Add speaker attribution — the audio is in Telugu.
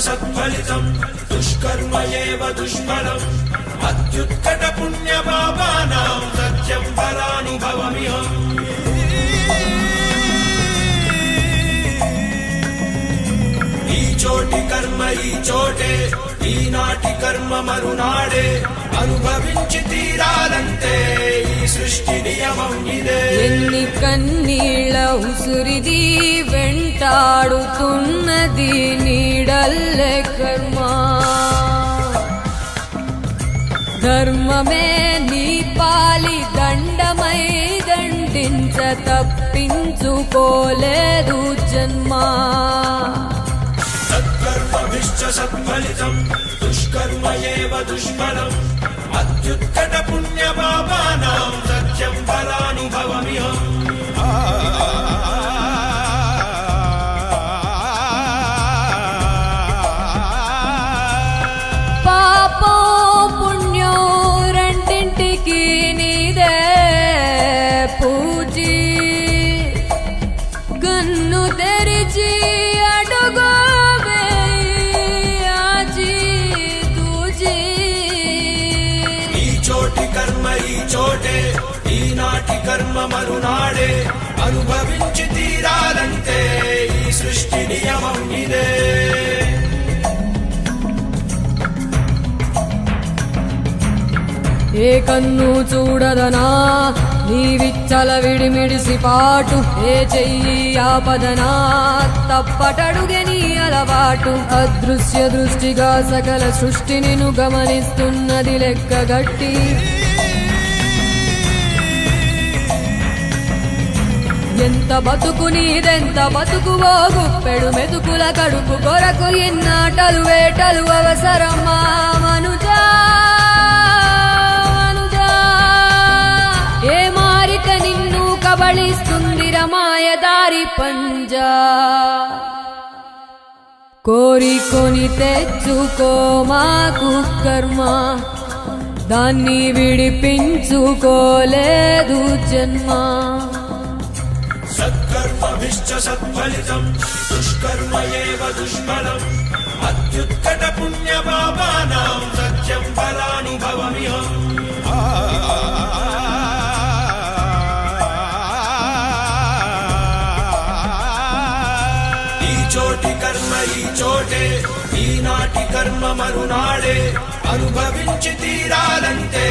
Speaker 1: సత్ఫలితం దుష్కర్మ ఏవ దుష్ఫలం అత్యుత్కట పుణ్య పాపానాం సత్యం ఫలానుభవమిహం. ఈ చోటి కర్మ ఈ చోటే, ఈనాటి కర్మ మరునాడే, అనుభవించి తీరాలంటే ఈ సృష్టి నియమం ఇదే.
Speaker 2: ఎన్ని కన్నీళ్ళ ఉసురిది వెంటాడుతున్నది నీడల్లే కర్మ. ధర్మమే నీ పాలి దండమై దండించ తప్పించుకోలేదు జన్మ.
Speaker 1: సత్కర్మభిశ్చ సత్ఫలితం దుష్కర్మ ఏవ దుష్ఫలం అత్యుత్కట పుణ్య పాపానాం సత్యం ఫలానుభవమిహం.
Speaker 2: పాపం పుణ్యం రెండింటికి నీదే పూజీ. కన్ను తెరిచి అడుగు
Speaker 1: కర్మ ఈ చోటే, ఈనాటి కర్మ మరునాడే, అనుభవించి తీరాలంటే ఈ సృష్టి నియమం ఇదే.
Speaker 2: ఏ కన్ను చూడదనా నీ విచ్చల విడిమిడిసి పాటు, ఏ చెయ్యి ఆపదనా తప్పటడుగే నీ అలవాటు. అదృశ్య దృష్టిగా సకల సృష్టిని ను గమనిస్తున్నది లెక్కగట్టి. ఎంత బతుకు నీదెంత బతుకువో, గుప్పెడు మెతుకుల కడుపు కొరకు ఎన్నాటలు వేటలు అవసరమా మనుజా. ఏ మారిక నిన్ను కబళిస్తుంది రమాయదారి పంజా. కోరికొని తెచ్చుకో మాకు కర్మ, దాన్ని విడిపించుకోలేదు జన్మ.
Speaker 1: సత్కర్మభిశ్చ సత్ఫలితం దుష్కర్మ ఏవ దుష్ఫలం అత్యుత్కట పుణ్య పాపానాం సత్యం ఫలానుభవమిహం. ఈ చోటి కర్మ ఈ చోటే, ఈనాటి కర్మ మరునాడే, అనుభవించి తీరాలంటే